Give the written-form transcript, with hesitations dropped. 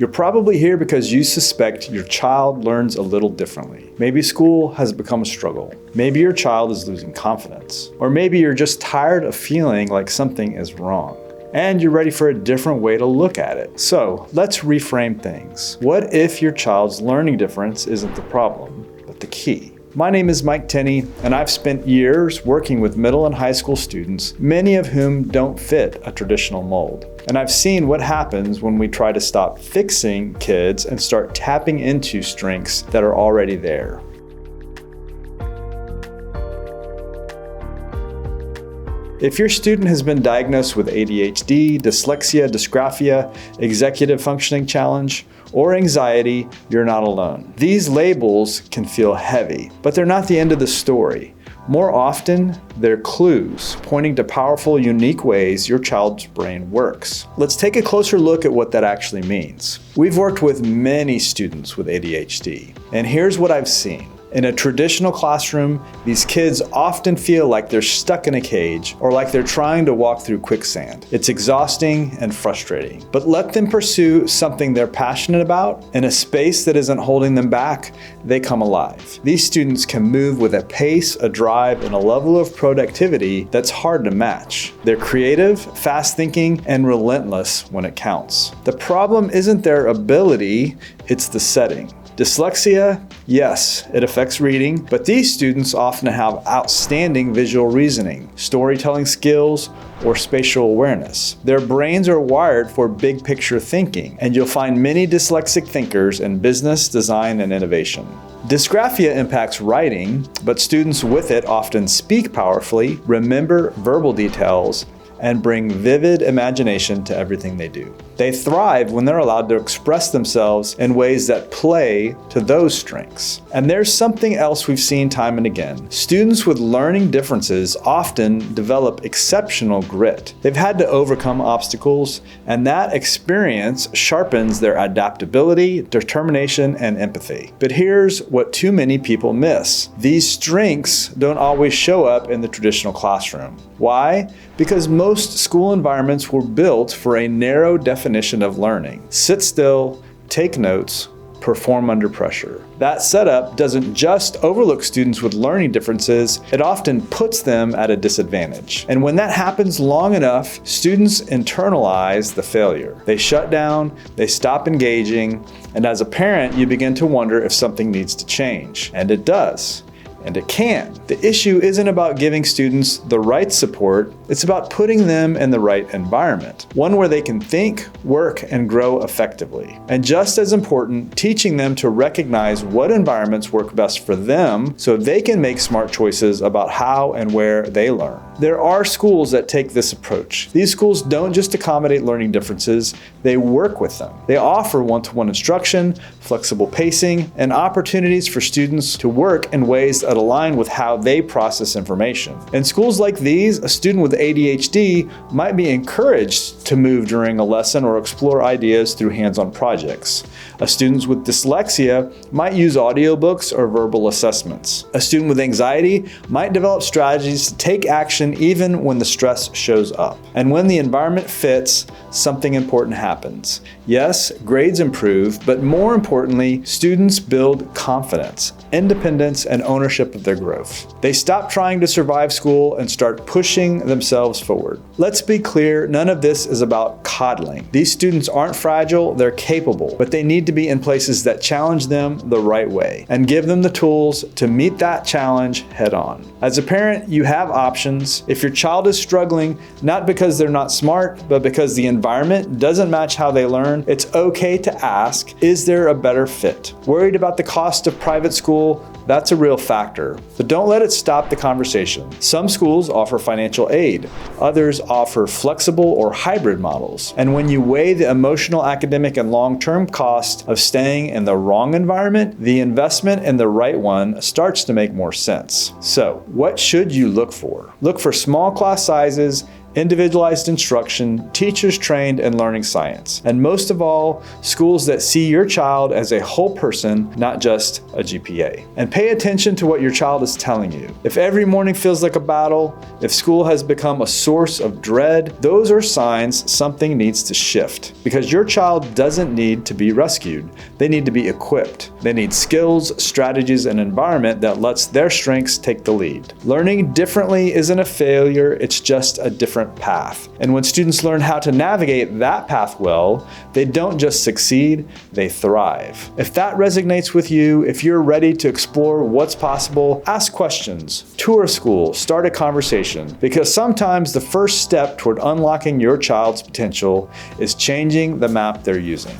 You're probably here because you suspect your child learns a little differently. Maybe school has become a struggle. Maybe your child is losing confidence. Or maybe you're just tired of feeling like something is wrong. And you're ready for a different way to look at it. So let's reframe things. What if your child's learning difference isn't the problem, but the key? My name is Mike Tenney, and I've spent years working with middle and high school students, many of whom don't fit a traditional mold. And I've seen what happens when we try to stop fixing kids and start tapping into strengths that are already there. If your student has been diagnosed with ADHD, dyslexia, dysgraphia, executive functioning challenge, or anxiety, you're not alone. These labels can feel heavy, but they're not the end of the story. More often, they're clues pointing to powerful, unique ways your child's brain works. Let's take a closer look at what that actually means. We've worked with many students with ADHD, and here's what I've seen. In a traditional classroom, these kids often feel like they're stuck in a cage or like they're trying to walk through quicksand. It's exhausting and frustrating. But let them pursue something they're passionate about in a space that isn't holding them back, they come alive. These students can move with a pace, a drive, and a level of productivity that's hard to match. They're creative, fast-thinking, and relentless when it counts. The problem isn't their ability, it's the setting. Dyslexia, yes, it affects reading, but these students often have outstanding visual reasoning, storytelling skills, or spatial awareness. Their brains are wired for big picture thinking, and you'll find many dyslexic thinkers in business, design, and innovation. Dysgraphia impacts writing, but students with it often speak powerfully, remember verbal details, and bring vivid imagination to everything they do. They thrive when they're allowed to express themselves in ways that play to those strengths. And there's something else we've seen time and again. Students with learning differences often develop exceptional grit. They've had to overcome obstacles, and that experience sharpens their adaptability, determination, and empathy. But here's what too many people miss. These strengths don't always show up in the traditional classroom. Why? Because most school environments were built for a narrow definition of learning. Sit still, take notes, perform under pressure. That setup doesn't just overlook students with learning differences, it often puts them at a disadvantage. And when that happens long enough, students internalize the failure. They shut down, they stop engaging, and as a parent, you begin to wonder if something needs to change. And it does. And it can. The issue isn't about giving students the right support, it's about putting them in the right environment. One where they can think, work, and grow effectively. And just as important, teaching them to recognize what environments work best for them so they can make smart choices about how and where they learn. There are schools that take this approach. These schools don't just accommodate learning differences, they work with them. They offer one-to-one instruction, flexible pacing, and opportunities for students to work in ways that align with how they process information. In schools like these, a student with ADHD might be encouraged to move during a lesson or explore ideas through hands-on projects. A student with dyslexia might use audiobooks or verbal assessments. A student with anxiety might develop strategies to take action even when the stress shows up. And when the environment fits, something important happens. Yes, grades improve, but more importantly, students build confidence, independence, and ownership of their growth. They stop trying to survive school and start pushing themselves forward. Let's be clear, none of this is about coddling. These students aren't fragile, they're capable, but they need to be in places that challenge them the right way and give them the tools to meet that challenge head on. As a parent, you have options. If your child is struggling, not because they're not smart, but because the environment doesn't match how they learn, it's okay to ask, is there a better fit? Worried about the cost of private school? That's a real factor, but don't let it stop the conversation. Some schools offer financial aid, others offer flexible or hybrid models. And when you weigh the emotional, academic, and long-term cost of staying in the wrong environment, the investment in the right one starts to make more sense. So, what should you look for? Look for small class sizes, individualized instruction, teachers trained in learning science, and most of all, schools that see your child as a whole person, not just a GPA. And pay attention to what your child is telling you. If every morning feels like a battle, if school has become a source of dread, those are signs something needs to shift. Because your child doesn't need to be rescued. They need to be equipped. They need skills, strategies, and environment that lets their strengths take the lead. Learning differently isn't a failure, it's just a different path. And when students learn how to navigate that path well, they don't just succeed, they thrive. If that resonates with you, if you're ready to explore what's possible, ask questions, tour a school, start a conversation, because sometimes the first step toward unlocking your child's potential is changing the map they're using.